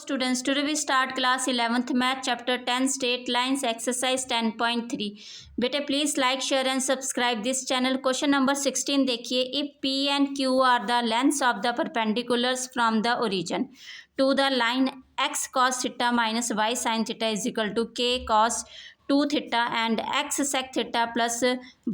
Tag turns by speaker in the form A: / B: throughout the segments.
A: Students, today we start class 11th math chapter 10 straight lines exercise 10.3. बेटे please like share and subscribe this channel. Question number 16 देखिए. If P and Q are the lengths of the perpendiculars from the origin to the line x cos theta minus y sin theta is equal to k cos 2 theta and x sec theta plus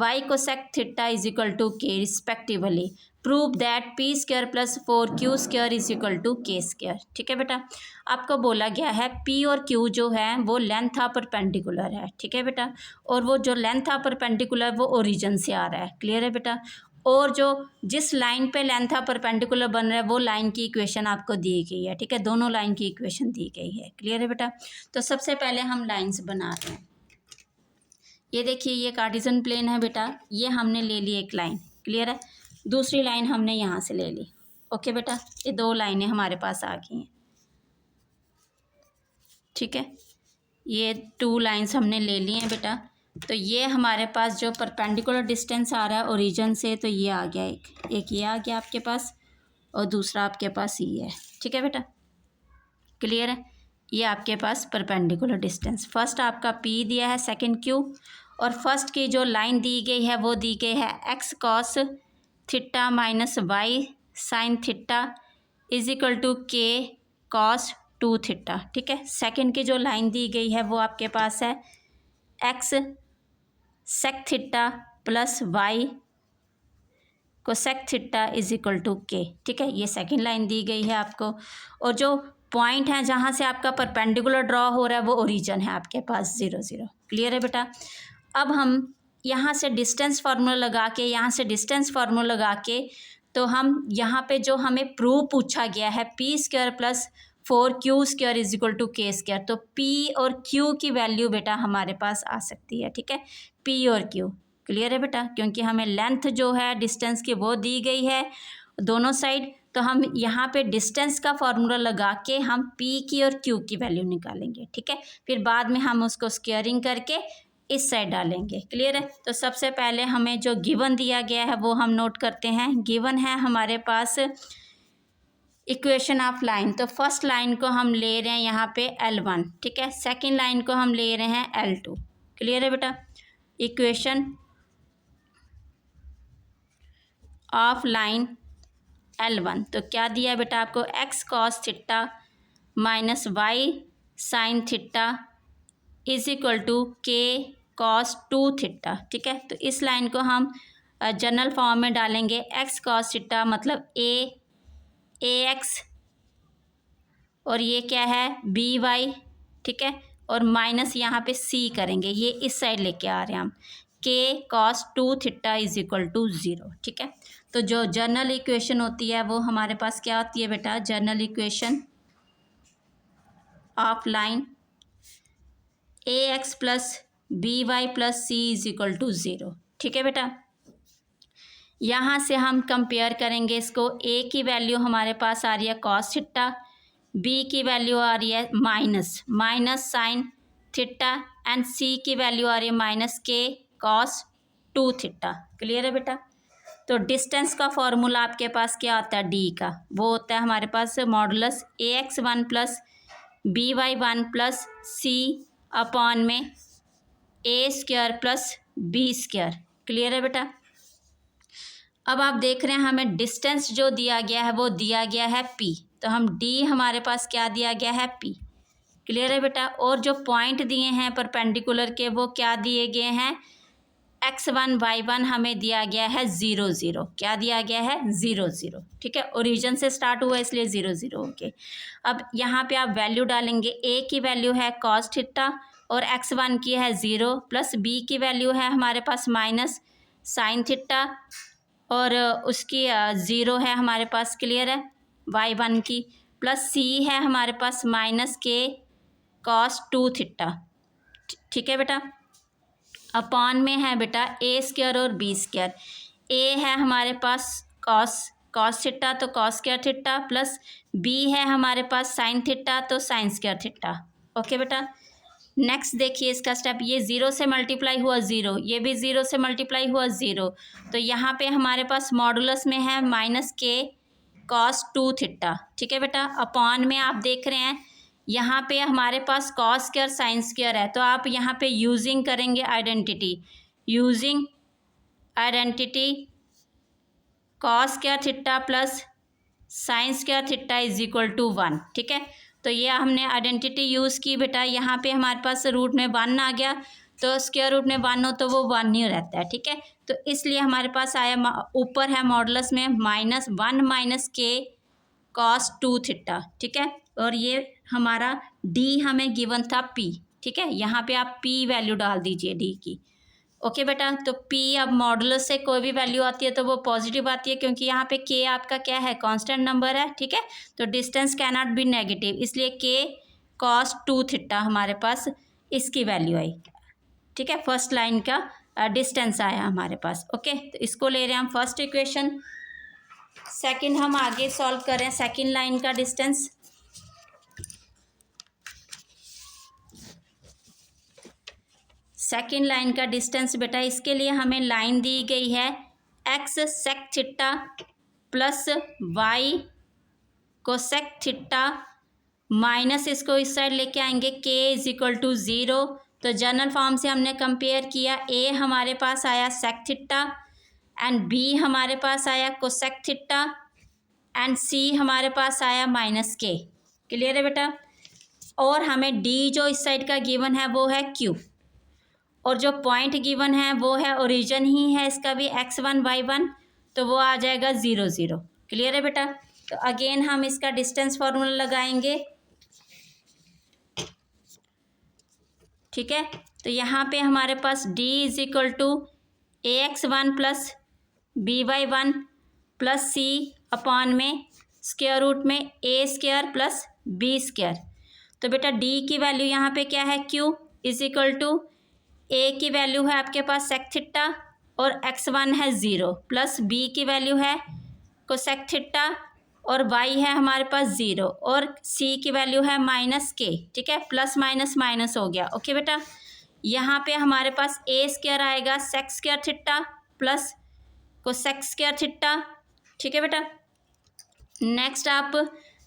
A: y cosec theta is equal to k respectively. Prove that P square plus 4q square is equal to K square. ठीक है बेटा, आपको बोला गया है p और q जो है वो लेंथ ऑफ परपेंडिकुलर है. ठीक है बेटा, और वो जो लेंथ ऑफ परपेंडिकुलर वो ओरिजिन से आ रहा है. क्लियर है बेटा, और जो जिस लाइन पे लेंथ ऑफ परपेंडिकुलर बन रहा है वो लाइन की इक्वेशन आपको दी गई है. ठीक है, दोनों लाइन की इक्वेशन दी गई है. क्लियर है बेटा, तो सबसे पहले हम लाइन्स बना रहे हैं. ये देखिए, ये कार्टेशियन प्लेन है बेटा, ये हमने ले ली एक लाइन. क्लियर है, दूसरी लाइन हमने यहाँ से ले ली. ओके बेटा, ये दो लाइनें हमारे पास आ गई हैं. ठीक है, ये 2 लाइन्स हमने ले ली हैं बेटा. तो ये हमारे पास जो परपेंडिकुलर डिस्टेंस आ रहा है ओरिजिन से, तो ये आ गया एक ये आ गया आपके पास, और दूसरा आपके पास ये है. ठीक है बेटा, क्लियर है, ये आपके पास परपेंडिकुलर डिस्टेंस. फर्स्ट आपका P दिया है, सेकंड Q, और फर्स्ट की जो लाइन दी गई है वो दी गई है x cos theta minus y sine theta is equal to k cos 2 theta. ठीक है, सेकंड की जो लाइन दी गई है वो आपके पास है x sec theta plus y cosec theta is equal to k. ठीक है, ये सेकंड लाइन दी गई है आपको, और जो पॉइंट है जहाँ से आपका परपेंडिकुलर ड्रॉ हो रहा है वो ओरिजिन है आपके पास 0 0. क्लियर है बेटा, अब हम यहाँ से डिस्टेंस फार्मूला लगा के, यहाँ से डिस्टेंस फार्मूला लगा के, तो हम यहाँ पे जो हमें प्रूव पूछा गया है p square plus 4q square is equal to K square, तो p और q की वैल्यू बेटा हमारे पास आ सकती है. ठीक है, p और q. क्लियर है बेटा, क्योंकि हमें लेंथ जो है डिस्टेंस की वो दी गई है दोनों साइड, तो हम यहाँ पे डिस्टेंस का फार्मूला लगा के हम p की और q की वैल्यू निकालेंगे. ठीक है, फिर बाद में हम उसको स्क्वायरिंग करके इस साइड डालेंगे. क्लियर है, तो सबसे पहले हमें जो गिवन दिया गया है वो हम नोट करते हैं. गिवन है हमारे पास इक्वेशन ऑफ लाइन, तो फर्स्ट लाइन को हम ले रहे हैं यहाँ पे L1. ठीक है, सेकंड लाइन को हम ले रहे हैं L2. क्लियर है बेटा, इक्वेशन ऑफ लाइन L1, तो क्या दिया बेटा आपको x cos theta minus y sine theta is equal to k cos 2 theta. ठीक है, तो इस लाइन को हम जनरल फॉर्म में डालेंगे. x cos थीटा मतलब ax, और ये क्या है by. ठीक है, और माइनस यहाँ पे c करेंगे, ये इस साइड लेके आ रहे हैं हम, k cos 2 theta is equal to 0. ठीक है, तो जो जनरल इक्वेशन होती है वो हमारे पास क्या होती है बेटा, general equation of line ax plus by plus c is equal to 0. ठीक है बेटा, यहाँ से हम कंपेयर करेंगे इसको. a की वैल्यू हमारे पास आ रही है cos थीटा, b की वैल्यू आ रही है minus sine theta, and c की वैल्यू आ रही है minus k cos 2 theta. Clear है बेटा, तो डिस्टेंस का फॉर्मूला आपके पास क्या आता है d का, वो होता है हमारे पास modulus ax1 plus by1 plus c upon में a square plus b square. Clear है बेटा, अब आप देख रहे हैं हमें डिस्टेंस जो दिया गया है वो दिया गया है p, तो हम d हमारे पास क्या दिया गया है p. क्लियर है बेटा, और जो पॉइंट दिए हैं परपेंडिकुलर के वो क्या दिए गए हैं x1 y1 हमें दिया गया है 0 0. क्या दिया गया है 0 0. ठीक है, ओरिजिन से स्टार्ट हुआ इसलिए 0 0. ओके, अब यहाँ पे आप वैल्यू डालेंगे. a की वैल्यू है cos थीटा और x1 की है 0, प्लस b की वैल्यू है हमारे पास माइनस साइन थीटा और उसकी 0 है हमारे पास. क्लियर है, y1 की, प्लस c है हमारे पास माइनस k cos 2 थीटा. ठीक है बेटा, अपॉन में है बेटा a स्क्वायर और b स्क्वायर. a है हमारे पास cos थीटा तो cos square theta, plus b है हमारे पास साइन थीटा तो साइन स्क्वायर थीटा. ओके बेटा, नेक्स्ट देखिए इसका स्टेप, ये 0 से मल्टीप्लाई हुआ 0, ये भी 0 से मल्टीप्लाई हुआ 0, तो यहाँ पे हमारे पास मॉडुलस में है माइनस k cos 2 थीटा. ठीक है बेटा, अपॉन में आप देख रहे हैं यहाँ पे हमारे पास कॉस स्क्वायर साइन स्क्वायर है, तो आप यहाँ पे यूजिंग करेंगे identity, using identity cos square theta plus sine square theta is equal to 1। ठीक है, तो ये हमने आइडेंटिटी यूज़ की बेटा। यहाँ पे हमारे पास रूट में 1 आ गया, तो स्क्वायर रूट में 1 हो तो वो 1 ही रहता है। ठीक है, तो इसलिए हमारे पास आया, ऊपर है मॉडुलस में -1 माइनस के कॉस 2 थीटा। ठीक है, और ये हमारा डी हमें गिवन था पी। ठीक है, यहाँ पे आप पी वैल्यू डाल दीजिए डी की। ओके बेटा, तो P अब मॉडुलस से कोई भी वैल्यू आती है तो वो पॉजिटिव आती है, क्योंकि यहाँ पे K आपका क्या है, कांस्टेंट नंबर है। ठीक है, तो distance can not be negative, इसलिए K cos 2 थीटा हमारे पास इसकी वैल्यू आई। ठीक है, फर्स्ट लाइन का डिस्टेंस आया हमारे पास। ओके, तो इसको ले रहे हैं हम फर्स्ट इक्वेशन। सेकंड हम आगे सॉल्व कर रहे हैं सेकंड लाइन का डिस्टेंस। सेकेंड लाइन का डिस्टेंस बेटा, इसके लिए हमें लाइन दी गई है x sec theta plus y cosec theta minus, इसको इस साइड लेके आएंगे k इज इक्वल टू 0। तो जनरल फॉर्म से हमने कंपेयर किया, a हमारे पास आया सेक थीटा एंड b हमारे पास आया कोसेक थीटा एंड c हमारे पास आया माइनस k। क्लियर है बेटा, और हमें d जो इस साइड का गिवन है वो है q, और जो पॉइंट गिवन है वो है ओरिजिन ही है इसका भी x1 y1, तो वो आ जाएगा 0 0। क्लियर है बेटा, तो अगेन हम इसका डिस्टेंस फार्मूला लगाएंगे। ठीक है, तो यहाँ पे हमारे पास d is equal to ax1 plus by1 plus c upon में स्क्वायर रूट में a square plus b square. तो बेटा d की वैल्यू यहाँ पे क्या है, q is equal to a की वैल्यू है आपके पास सेक थीटा और x1 है 0, प्लस b की वैल्यू है कोसेक थीटा और y है हमारे पास 0 और c की वैल्यू है माइनस k। ठीक है, प्लस माइनस माइनस हो गया। ओके बेटा, यहाँ पे हमारे पास a स्क्वायर आएगा sec square theta plus cosec square theta. ठीक है बेटा, नेक्स्ट आप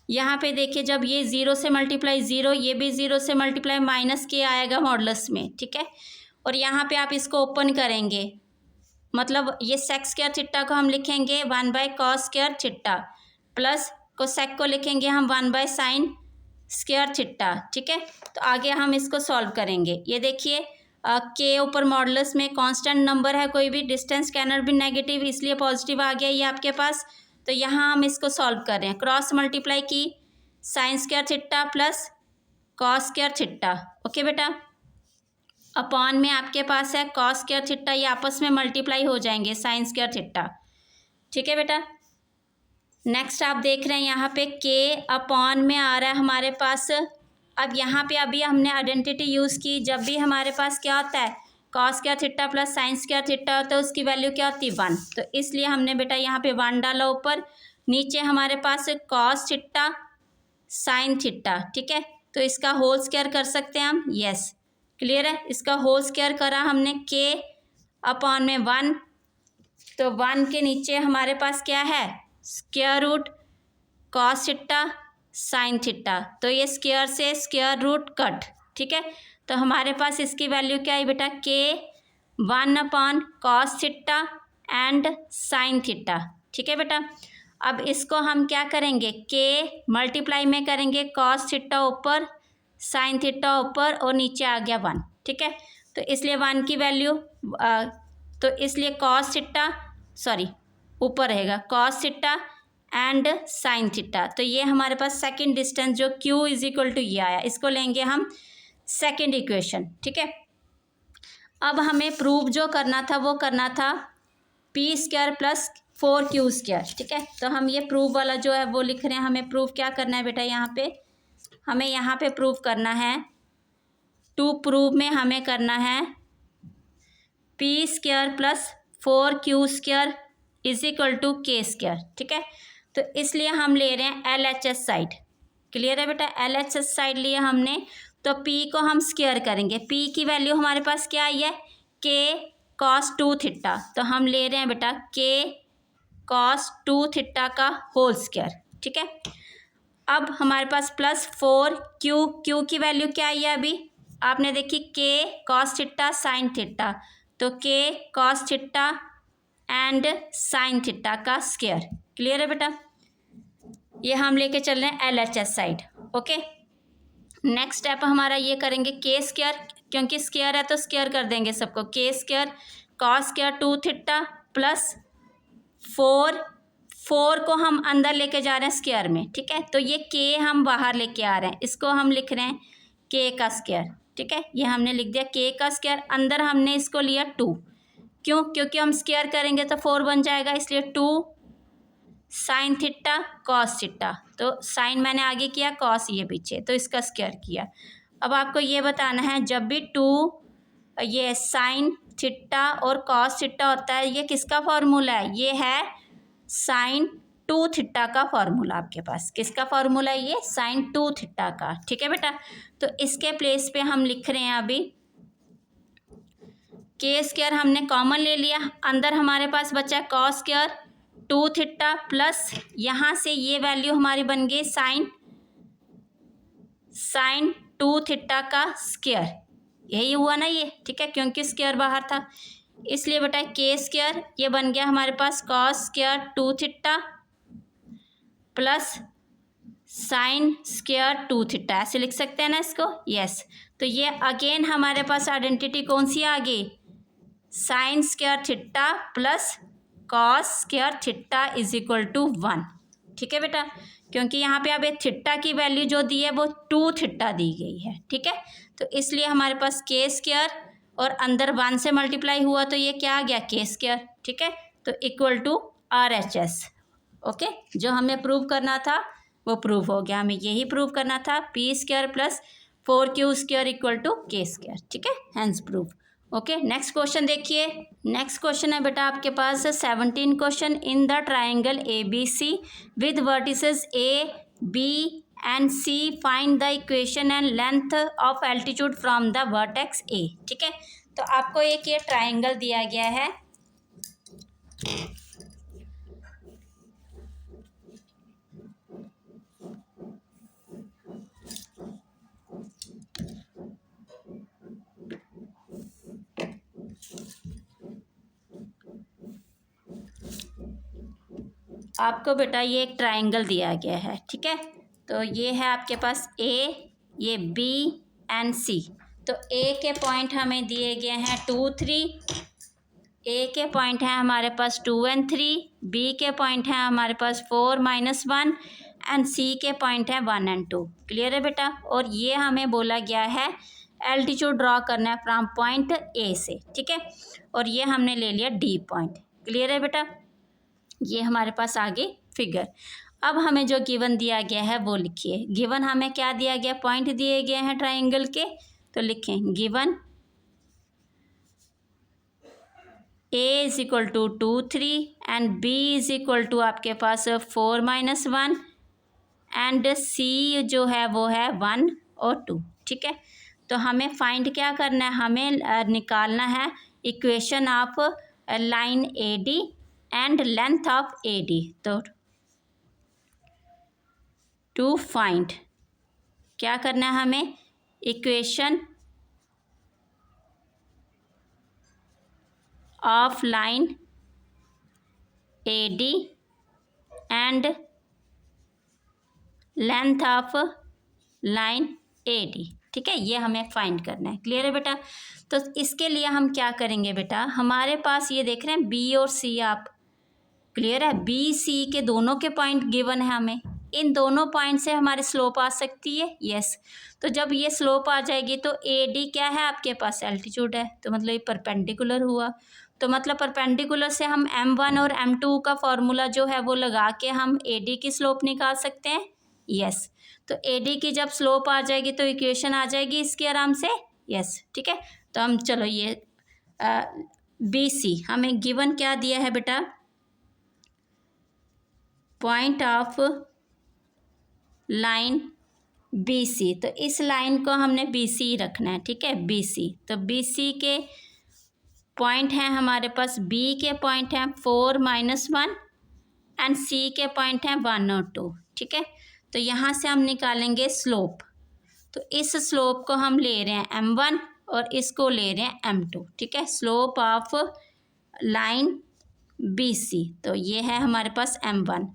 A: यहाँ पे देखिए, जब ये 0 से मल्टीप्लाई 0, ये भी 0 से मल्टीप्लाई माइनस के आएगा मॉडुलस में। ठीक है, और यहाँ पे आप इसको ओपन करेंगे, मतलब ये सेक स्क्वायर थीटा को हम लिखेंगे 1 by cos square theta plus cosec को लिखेंगे हम 1 बाय साइन स्क्वायर थीटा। ठीक है, तो आगे हम इसको सॉल्व करेंगे। ये देखिए के ऊपर मॉडुलस में कांस्टेंट नंबर है, कोई भी distance can not be negative, इसलिए पॉजिटिव आ गया ये आपके पास। तो यहाँ हम इसको सॉल्व कर रहे हैं, क्रॉस मल्टीप्लाई की sign square theta plus cos square theta. Okay बेटा, अपॉन में आपके पास है कॉस स्क्वायर थीटा, ये आपस में मल्टीप्लाई हो जाएंगे साइन स्क्वायर थीटा। ठीक है बेटा, नेक्स्ट आप देख रहे हैं यहाँ पे के अपॉन में आ रहा है हमारे पास। अब यहाँ पे अभी हमने आइडेंटिटी यूज़ की, जब भी हमारे पास क्या होता है cos square theta plus sine square theta होता है, उसकी वैल्यू क्या होती है 1, तो इसलिए हमने बेटा यहाँ पे 1 डाला ऊपर। नीचे हमारे पास कॉस थीटा साइन थीटा। ठीक है, तो इसका होल स्क्वायर कर सकते हैं हम, यस क्लियर है, इसका होल स्क्वायर करा हमने के अपॉन में 1, तो 1 के नीचे हमारे पास क्या है square root cos theta sine theta, तो ये स्क्वायर से स्क्वायर रूट कट। ठीक है, तो हमारे पास इसकी वैल्यू क्या है बेटा, के 1 upon cos theta and sine theta. ठीक है बेटा, अब इसको हम क्या करेंगे, के मल्टीप्लाई में करेंगे, कॉस थीटा ऊपर साइन थीटा ऊपर और नीचे आ गया 1। ठीक है, तो इसलिए 1 की वैल्यू तो इसलिए कॉस थीटा सॉरी ऊपर रहेगा cos theta and sign theta. तो ये हमारे पास सेकंड डिस्टेंस जो q इज इक्वल टू ये आया, इसको लेंगे हम सेकंड इक्वेशन। ठीक है, अब हमें प्रूव जो करना था वो करना था p square plus 4q square. ठीक है, तो हम ये प्रूव वाला जो है वो लिख रहे हैं। हमें प्रूव क्या करना है बेटा, हमें यहाँ पे प्रूव करना है, टू प्रूव में हमें करना है p square plus 4q square is equal to k square. ठीक है, तो इसलिए हम ले रहे हैं LHS साइड। क्लियर है बेटा, LHS साइड लिए हमने, तो p को हम स्क्वायर करेंगे। p की वैल्यू हमारे पास क्या आई है, k cos 2 थीटा, तो हम ले रहे हैं बेटा k cos 2 थीटा का होल स्क्वायर। ठीक है, अब हमारे पास प्लस 4q, q की वैल्यू क्या आई है अभी आपने देखी, k cos theta sine theta, तो k cos theta and sine theta का स्क्वायर। क्लियर है बेटा, ये हम लेके चल रहे हैं LHS side. Okay, next step हमारा ये करेंगे k स्क्वायर, क्योंकि स्क्वायर है तो स्क्वायर कर देंगे सबको, k square cos square 2 theta plus 4 को हम अंदर लेके जा रहे हैं स्क्वायर में, ठीक है। तो ये k हम बाहर लेके आ रहे हैं, इसको हम लिख रहे हैं k का स्क्वायर, ठीक है। ये हमने लिख दिया k का स्क्वायर, अंदर हमने इसको लिया 2, क्यों, क्योंकि हम स्क्वायर करेंगे तो 4 बन जाएगा, इसलिए 2 साइन थीटा कॉस थीटा, तो साइन मैंने आगे किया, कॉस ये पीछे, तो इसका स्क्वायर किया। अब आपको ये बताना है जब भी 2 ये साइन थीटा और कॉस थीटा होता है, ये किसका फॉर्मूला है, ये है साइन 2 थीटा का फॉर्मूला आपके पास। किसका फॉर्मूला है ये, साइन 2 थीटा का, ठीक है बेटा। तो इसके प्लेस पे हम लिख रहे हैं अभी k स्क्वायर हमने कॉमन ले लिया, अंदर हमारे पास बचा है कॉस स्क्वायर 2 थीटा प्लस यहाँ से ये वैल्यू हमारी बन गई साइन 2 थीटा का स्क्वायर, यही हुआ ना ये, ठीक है, क्योंकि स्क्वायर बाहर था, इसलिए बेटा k स्क्वायर ये बन गया हमारे पास cos square 2 theta plus sine square 2 theta, ऐसे लिख सकते हैं ना इसको, यस। तो ये अगेन हमारे पास आइडेंटिटी कौन सी आ गई, sine square theta plus cos square theta is equal to 1, ठीक है बेटा, क्योंकि यहाँ पे अब एक थीटा की वैल्यू जो दी है वो 2 थीटा दी गई है, ठीक है। तो इसलिए हमारे पास k स्क्वायर और अंदर 1 से मल्टीप्लाई हुआ तो ये क्या आ गया k स्क्वायर, ठीक है। तो इक्वल टू RHS। ओके, जो हमें प्रूव करना था वो प्रूव हो गया, हमें यही प्रूव करना था, p square plus 4q square equal to k square, ठीक है, hence prove. Okay, next question देखिए। नेक्स्ट क्वेश्चन है बेटा आपके पास 17 question, in the triangle ABC with vertices A B and C find the equation and length of altitude from the vertex A, ठीक है। तो आपको एक ये ट्राइंगल दिया गया है, आपको बेटा ये एक ट्राइंगल दिया गया है, ठीक है। तो ये है आपके पास A, ये B एंड C। तो A के पॉइंट हमें दिए गए हैं 2 3, A के पॉइंट हैं हमारे पास 2 and 3, B के पॉइंट हैं हमारे पास 4 - 1 एंड C के पॉइंट हैं 1 and 2। क्लियर है बेटा, और ये हमें बोला गया है एल्टीट्यूड ड्रॉ करना है फ्रॉम पॉइंट A से, ठीक है, और ये हमने ले लिया D पॉइंट। क्लियर है बेटा, ये हमारे पास आगे फिगर। अब हमें जो गिवन दिया गया है वो लिखिए। गिवन हमें क्या दिया गया, पॉइंट दिए गए हैं ट्राइंगल के, तो लिखें given A is equal to 2 3 and B is equal to आपके पास 4 - 1 एंड C जो है वो है 1 और 2, ठीक है। तो हमें फाइंड क्या करना है, हमें निकालना है equation of line AD and length of AD। तो टू फाइंड क्या करना है हमें, equation of line AD and length of line AD, ठीक है, ये हमें फाइंड करना है। क्लियर है बेटा, तो इसके लिए हम क्या करेंगे बेटा, हमारे पास ये देख रहे हैं B और C, आप क्लियर है, B C के दोनों के पॉइंट गिवन है हमें, इन दोनों पॉइंट से हमारी स्लोप आ सकती है, यस। तो जब ये स्लोप आ जाएगी तो AD क्या है आपके पास, एल्टीट्यूड है, तो मतलब ये परपेंडिकुलर हुआ, तो मतलब परपेंडिकुलर से हम M1 और M2 का फॉर्मूला जो है वो लगा के हम AD की स्लोप निकाल सकते हैं, यस। तो AD की जब स्लोप आ जाएगी तो इक्वेशन आ जाएगी इसकी आराम से, यस, ठीक है। तो हम चलो ये BC हमें गिवन क्या दिया है बेटा, पॉइंट ऑफ लाइन BC, तो इस लाइन को हमने BC रखना है, ठीक है, BC। तो BC के पॉइंट हैं हमारे पास, B के पॉइंट हैं 4 - 1 एंड C के पॉइंट हैं 1 और 2, ठीक है। तो यहाँ से हम निकालेंगे स्लोप। तो इस स्लोप को हम ले रहे हैं m1 और इसको ले रहे हैं m2, ठीक है। स्लोप ऑफ लाइन BC, तो ये है हमारे पास m1,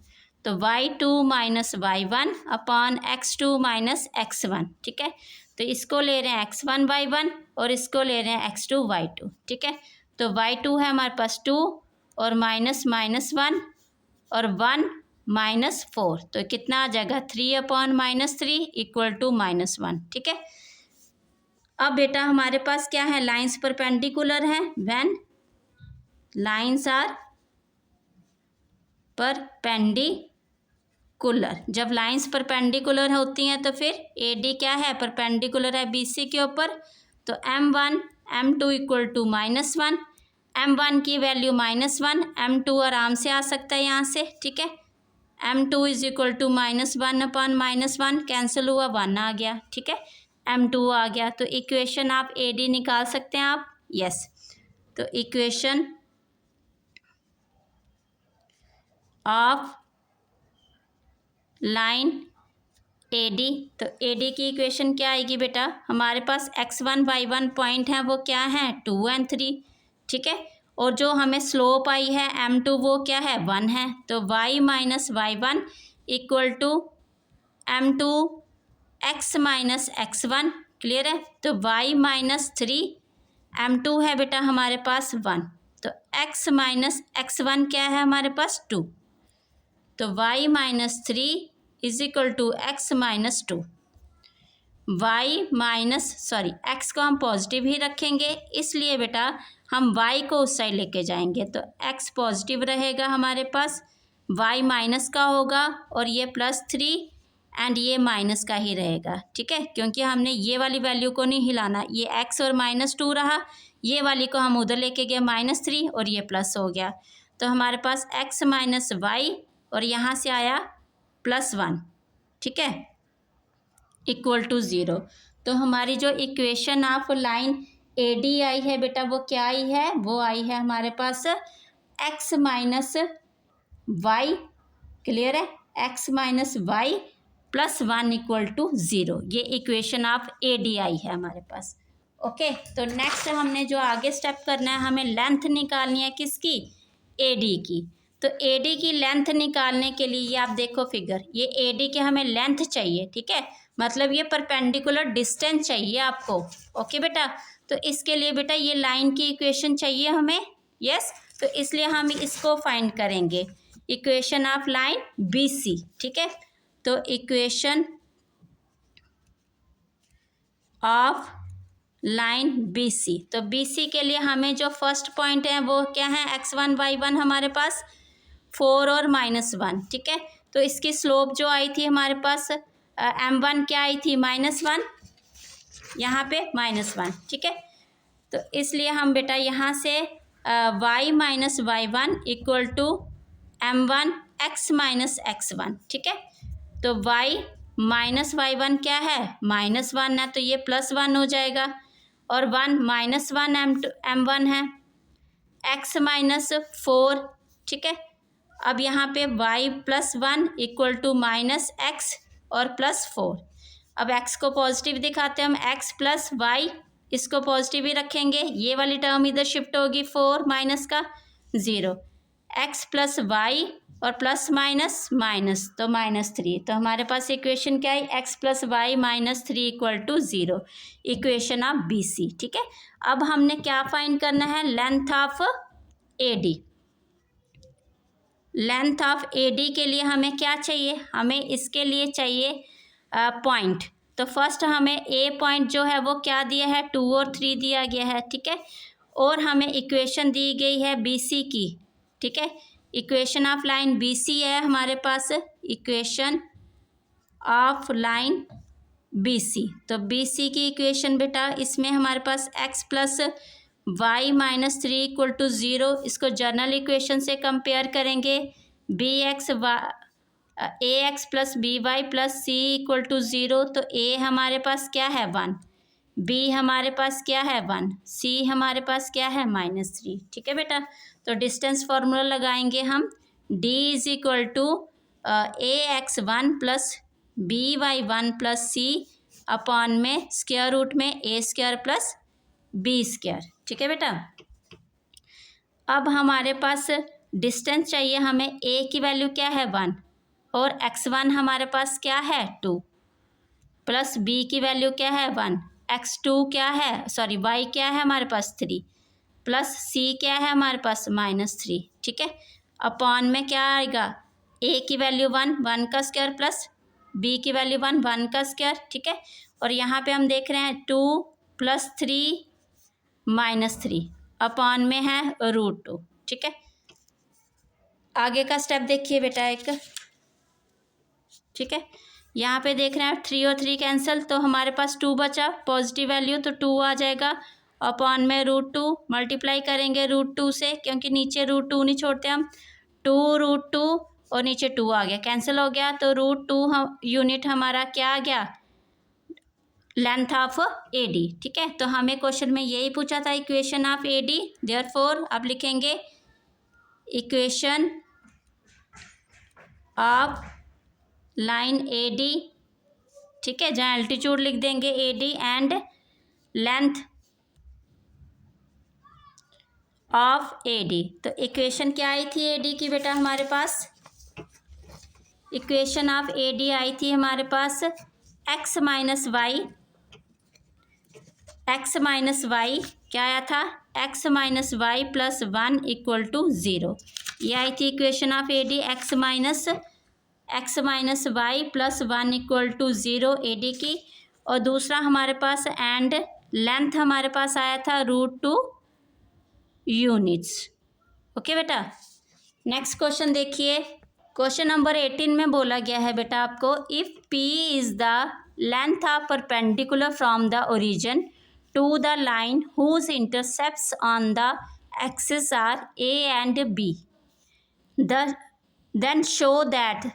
A: तो y2 minus y1 upon x2 minus x1, ठीक है। तो इसको ले रहे हैं x1 y1 और इसको ले रहे हैं x2 y2, ठीक है। तो y2 है हमारे पास 2 और माइनस माइनस 1 और 1 माइनस 4, तो कितना आ जाएगा 3 upon minus 3 equal to minus 1, ठीक है। अब बेटा हमारे पास क्या है, लाइंस परपेंडिकुलर हैं। व्हेन लाइंस आर परपेंडिकुलर, जब लाइंस परपेंडिकुलर होती हैं तो फिर AD क्या है, परपेंडिकुलर है BC के ऊपर। तो m1 m2 equal to minus 1, m1 की वैल्यू माइनस 1, m2 आराम से आ सकता है यहाँ से, ठीक है। m2 is equal to minus 1 upon minus 1, cancel हुआ 1 आ गया, ठीक है। m2 आ गया, तो इक्वेशन आप AD निकाल सकते हैं आप, यस। तो इक्वेशन ऑफ लाइन AD, तो AD की इक्वेशन क्या आएगी बेटा, हमारे पास x1 y1 पॉइंट है, वो क्या है 2 और 3, ठीक है। और जो हमें स्लोप आई है m2 वो क्या है 1 है, तो y minus y1 equal to m2 x minus x1, clear है। तो y माइनस 3, m2 है बेटा हमारे पास 1, तो x माइनस x1 क्या है हमारे पास 2, तो y minus 3 is equal to x minus 2। x को हम पॉजिटिव ही रखेंगे, इसलिए बेटा हम y को उस साइड लेके जाएंगे, तो x पॉजिटिव रहेगा हमारे पास, y माइनस का होगा और ये +3 एंड ये माइनस का ही रहेगा, ठीक है। क्योंकि हमने ये वाली वैल्यू को नहीं हिलाना, ये x और -2 रहा, ये वाली को हम उधर लेके गए -3 और ये प्लस हो गया, तो हमारे पास x माइनस y और यहाँ से आया +1, ठीक है, इक्वल टू 0। तो हमारी जो इक्वेशन ऑफ लाइन AD आई है बेटा वो क्या आई है, वो आई है हमारे पास x माइनस y, क्लियर है, x minus y +1 equal to 0, ये इक्वेशन ऑफ AD आई है हमारे पास, ओके। तो नेक्स्ट हमने जो आगे स्टेप करना है, हमें लेंथ निकालनी है किसकी, AD की। तो AD की लेंथ निकालने के लिए ये आप देखो फिगर, ये AD के हमें लेंथ चाहिए, ठीक है, मतलब ये परपेंडिकुलर डिस्टेंस चाहिए आपको, ओके बेटा। तो इसके लिए बेटा ये लाइन की इक्वेशन चाहिए हमें, यस। तो इसलिए हम इसको फाइंड करेंगे, इक्वेशन ऑफ लाइन BC, ठीक है। तो इक्वेशन ऑफ लाइन BC, तो BC के लिए हमें जो फर्स्ट पॉइंट है वो क्या है, x1 y1 हमारे पास 4 और -1, ठीक है। तो इसकी स्लोप जो आई थी हमारे पास m1 क्या आई थी -1, यहाँ पे -1, ठीक है। तो इसलिए हम बेटा यहाँ से y minus y1 equal to m1 x minus x1, ठीक है। तो y माइनस y1 क्या है -1 है, तो ये +1 हो जाएगा, और 1 -1 m1 है, x माइनस 4, ठीक है। अब यहाँ पे y +1 इक्वल टू -x और +4, अब x को पॉजिटिव दिखाते हैं हम, x प्लस y, इसको पॉजिटिव ही रखेंगे, ये वाली टर्म इधर शिफ्ट होगी, 4 माइनस का 0, x प्लस y और प्लस माइनस माइनस, तो -3, तो हमारे पास इक्वेशन क्या है, x plus y -3 equal to 0, equation of BC, ठीक है। अब हमने क्या फाइंड करना है, length of AD। Length of AD के लिए हमें क्या चाहिए, हमें इसके लिए चाहिए पॉइंट। तो फर्स्ट हमें A पॉइंट जो है वो क्या दिया है, 2 और 3 दिया गया है, ठीक है। और हमें इक्वेशन दी गई है BC की, ठीक है। इक्वेशन ऑफ लाइन BC है हमारे पास, इक्वेशन ऑफ लाइन BC। तो BC की इक्वेशन बेटा, इसमें हमारे पास x plus y -3 equal to 0, इसको जर्नल इक्वेशन से कंपेयर करेंगे, ax plus by plus c equal to 0, तो a हमारे पास क्या है 1, b हमारे पास क्या है 1, c हमारे पास क्या है -3, ठीक है बेटा। तो डिस्टेंस फार्मूला लगाएंगे हम, d is equal to ax1 plus B by one plus C upon में स्क्वायर रूट में A square plus B square. ठीक है बेटा। अब हमारे पास डिस्टेंस चाहिए हमें, ए की वैल्यू क्या है 1 और x1 हमारे पास क्या है 2 प्लस बी की वैल्यू क्या है 1, x2 क्या है, सॉरी y क्या है हमारे पास 3 प्लस c क्या है हमारे पास -3। ठीक है। अपॉन में क्या आएगा, a की वैल्यू 1 का स्क्वायर प्लस b की वैल्यू 1 का स्क्वायर। ठीक है। और यहाँ पे हम देख रहे हैं 2 + 3 -3 अपॉन में है √2। ठीक है। आगे का स्टेप देखिए बेटा एक। ठीक है। यहाँ पे देख रहे हैं 3 और 3 कैंसिल, तो हमारे पास 2 बचा, पॉजिटिव वैल्यू तो 2 आ जाएगा। अपॉन में √2 मल्टीप्लाई करेंगे √2 से, क्योंकि नीचे √2 नहीं छोड़ते हम, 2√2 और नीचे 2 आ गया, कैंसिल हो गया, तो √2 यूनिट हमारा क्या आ गया, लेंथ ऑफ AD। ठीक है। तो हमें क्वेश्चन में यही पूछा था, इक्वेशन ऑफ AD। देयरफॉर अब लिखेंगे इक्वेशन ऑफ लाइन AD। ठीक है, जहाँ एल्टीट्यूड लिख देंगे AD and length of AD। तो इक्वेशन क्या आई थी AD की बेटा हमारे पास, इक्वेशन ऑफ AD आई थी हमारे पास x माइनस वाई क्या आया था, x माइनस वाई प्लस 1 = 0। ये आई थी इक्वेशन ऑफ AD, x माइनस वाई प्लस 1 = 0 AD की। और दूसरा हमारे पास एंड लेंथ हमारे पास आया था √2 यूनिट्स। ओके बेटा। नेक्स्ट क्वेश्चन देखिए, क्वेश्चन नंबर 18 में बोला गया है बेटा आपको, if P is the length of perpendicular from the origin to the line whose intercepts on the axis are A and B, then show that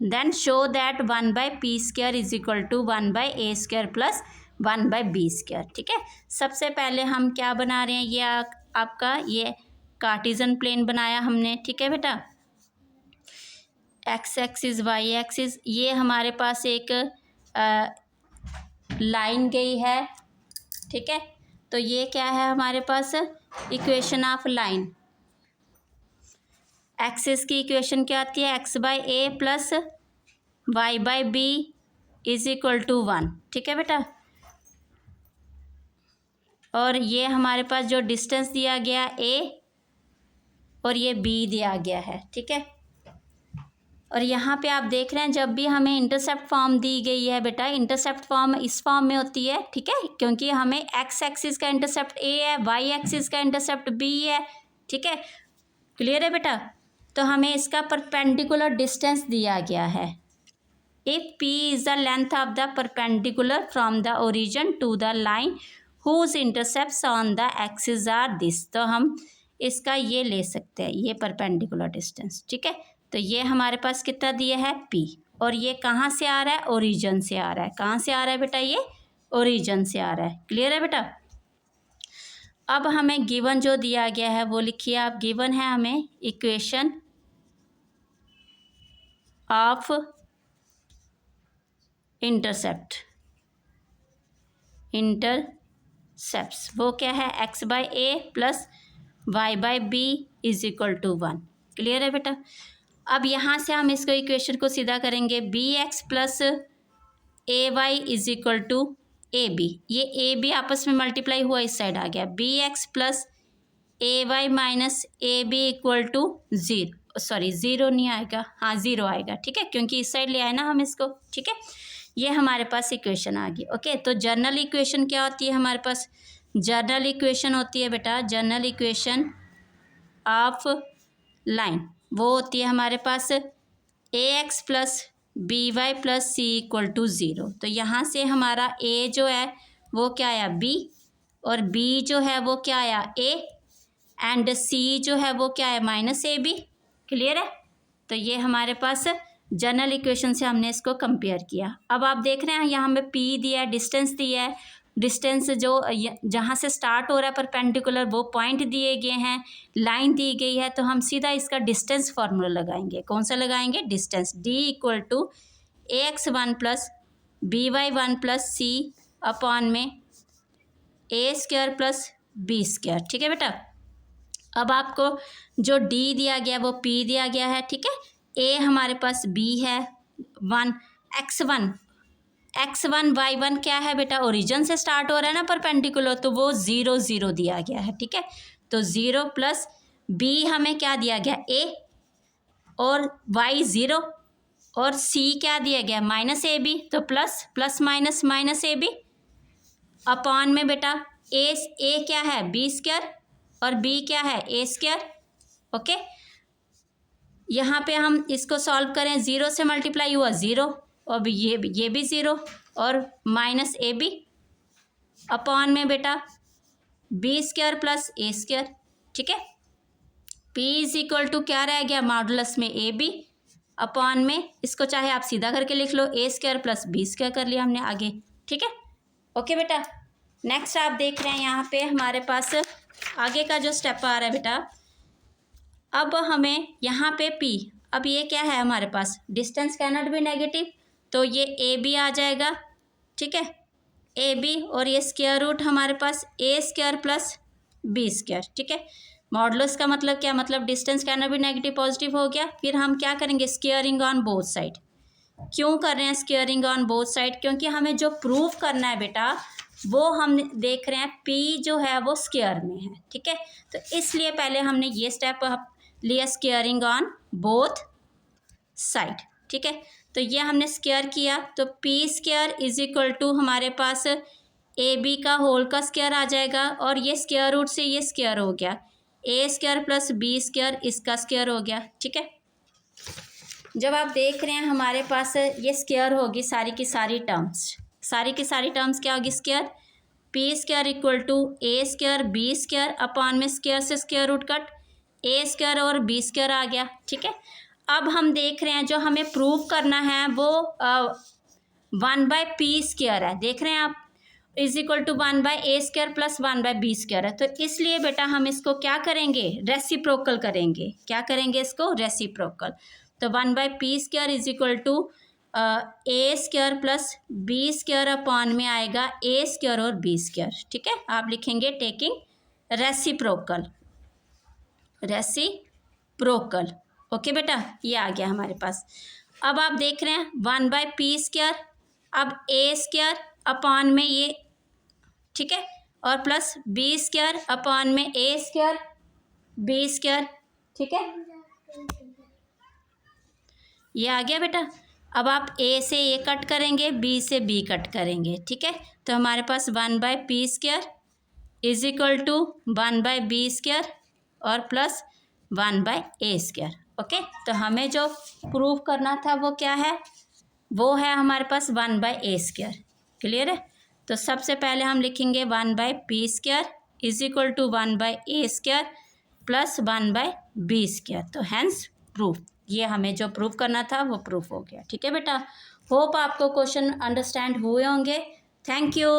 A: 1/p² = 1/a² plus 1/b²। ठीक है। सबसे पहले हम क्या बना रहे हैं, ये आपका ये कार्टेशियन प्लेन बनाया हमने। ठीक है बेटा, x एक्सिस y एक्सिस, ये हमारे पास एक लाइन गई है। ठीक है। तो ये क्या है हमारे पास, इक्वेशन ऑफ लाइन। एक्सिस की इक्वेशन क्या आती है, x/a प्लस y/b = 1। ठीक है बेटा। और ये हमारे पास जो डिस्टेंस दिया गया a और ये b दिया गया है। ठीक है। और यहाँ पे आप देख रहे हैं, जब भी हमें इंटरसेप्ट फॉर्म दी गई है बेटा, इंटरसेप्ट फॉर्म इस फॉर्म में होती है। ठीक है, क्योंकि हमें x एक्सिस का इंटरसेप्ट a है, y एक्सिस का इंटरसेप्ट b है। ठीक है, क्लियर है बेटा। तो हमें इसका परपेंडिकुलर डिस्टेंस दिया गया है। If p is the length of the perpendicular from the origin to the line whose intercepts on the axis are this, तो हम इसका ये ले सकते हैं, ये परपेंडिकुलर डिस्टेंस। ठीक है। तो ये हमारे पास कितना दिया है p, और ये कहाँ से आ रहा है, ओरिजिन से आ रहा है। कहाँ से आ रहा है बेटा, ये ओरिजिन से आ रहा है। क्लियर है बेटा। अब हमें गिवन जो दिया गया है वो लिखिए आप। गिवन है हमें इक्वेशन ऑफ इंटरसेप्ट्स, वो क्या है, x/a प्लस y/b = 1। क्लियर है बेटा। अब यहाँ से हम इसको इक्वेशन को सीधा करेंगे, bx प्लस ay = ab, ये ab आपस में मल्टीप्लाई हुआ, इस साइड आ गया, bx plus ay minus ab = 0, sorry 0 नहीं आएगा, हाँ 0 आएगा। ठीक है, क्योंकि इस साइड ले आए ना हम इसको। ठीक है, ये हमारे पास इक्वेशन आ गई। ओके, तो जनरल इक्वेशन क्या होती है हमारे पास, जनरल इक्वेशन होती है बेटा, जनरल इक्वेशन ऑफ लाइन, वो होती है हमारे पास ax plus by plus c = 0। तो यहाँ से हमारा a जो है वो क्या आया, b, और b जो है वो क्या आया, a, एंड c जो है वो क्या है, -ab। क्लियर है। तो ये हमारे पास जनरल इक्वेशन से हमने इसको कंपेयर किया। अब आप देख रहे हैं यहाँ में p दिया है, डिस्टेंस दिया है, डिस्टेंस जो जहाँ से स्टार्ट हो रहा है परपेंडिकुलर वो पॉइंट दिए गए हैं, लाइन दी गई है, तो हम सीधा इसका डिस्टेंस फार्मूला लगाएंगे। कौन सा लगाएंगे, distance, d = ax1 plus by1 plus C upon में A square plus B square. ठीक है बेटा, अब आपको जो d दिया गया वो p दिया गया है। ठीक है, a हमारे पास b है, 1 x1 y1 क्या है बेटा, ओरिजिन से स्टार्ट हो रहा है ना परपेंडिकुलर, तो वो 0 0 दिया गया है। ठीक है, तो 0 प्लस b हमें क्या दिया गया a, और y 0, और c क्या दिया गया माइनस ए बी, तो plus plus minus minus a b upon में बेटा a क्या है b स्क्वायर और b क्या है a स्क्वायर। ओके, यहाँ पे हम इसको सॉल्व करें, 0 से मल्टीप्लाई हुआ 0, और ये भी 0, और माइनस ए बी अपॉन में बेटा बी स्क्वायर प्लस ए स्क्वायर। ठीक है, p इज इक्वल टू क्या रह गया, मॉडुलस में ए बी अपॉन में, इसको चाहे आप सीधा करके लिख लो, ए स्क्वायर प्लस बी स्क्वायर कर लिया हमने आगे। ठीक है, ओके बेटा, नेक्स्ट आप देख रहे हैं यहाँ पे हमारे पास आगे का जो स्टेप आ रहा है बेटा, अब हमें यहाँ पे p, अब ये क्या है हमारे पास, distance can not be negative, तो ये ए बी आ जाएगा। ठीक है, ए बी, और ये स्क्वायर रूट हमारे पास ए स्क्वायर प्लस बी स्क्वायर। ठीक है, मॉडुलस का मतलब क्या, मतलब distance can not be negative positive हो गया। फिर हम क्या करेंगे, स्क्वायरिंग ऑन बोथ साइड। क्यों कर रहे हैं स्क्वायरिंग ऑन बोथ साइड, क्योंकि हमें जो प्रूव करना है बेटा वो हम देख रहे हैं p जो है वो स्क्वायर में है। ठीक है, तो इसलिए पहले हमने ये स्टेप लिया, स्क्वायरिंग ऑन बोथ साइड। ठीक है, तो ये हमने स्क्वायर किया, तो p square is equal to हमारे पास ए बी का होल का स्क्वायर आ जाएगा, और ये स्क्वायर रूट से ये स्क्वायर हो गया, ए स्क्वायर प्लस बी स्क्वायर इसका स्क्वायर हो गया। ठीक है, जब आप देख रहे हैं हमारे पास ये स्क्वायर होगी सारी की सारी टर्म्स क्या होगी, square p square equal to a square b square upon में स्क्वायर से square root cut, a square और बी स्क्वायर आ गया। ठीक है, अब हम देख रहे हैं जो हमें प्रूव करना है वो 1 बाय पी स्क्वायर है, देख रहे हैं आप, is equal to 1 by a square plus 1 by b square है। तो इसलिए बेटा हम इसको क्या करेंगे, रेसिप्रोकल करेंगे। क्या करेंगे इसको, रेसिप्रोकल। तो 1 by p square is equal to a square plus B square upon में आएगा ए स्क्वायर और बी स्क्वायर। ठीक है, आप लिखेंगे टेकिंग रेसिप्रोकल। ओके बेटा, ये आ गया हमारे पास। अब आप देख रहे हैं 1 बाय पी स्क्वायर, अब ए स्क्वायर अपॉन में ये, ठीक है, और प्लस बी स्क्वायर अपॉन में ए स्क्वायर बी स्क्वायर। ठीक है, ये आ गया बेटा। अब आप ए से ए कट करेंगे, बी से बी कट करेंगे। ठीक है, तो हमारे पास 1 by p square is equal to 1 by b square और plus 1 by a square. Okay, तो हमें जो प्रूफ करना था वो क्या है, वो है हमारे पास 1 बाय ए स्क्वायर। क्लियर है, तो सबसे पहले हम लिखेंगे 1 by p square is equal to 1 by a square plus 1 by b square. तो हैंस प्रूफ, ये हमें जो प्रूफ करना था वो प्रूफ हो गया। ठीक है बेटा, होप आपको क्वेश्चन अंडरस्टैंड हुए होंगे। Thank you.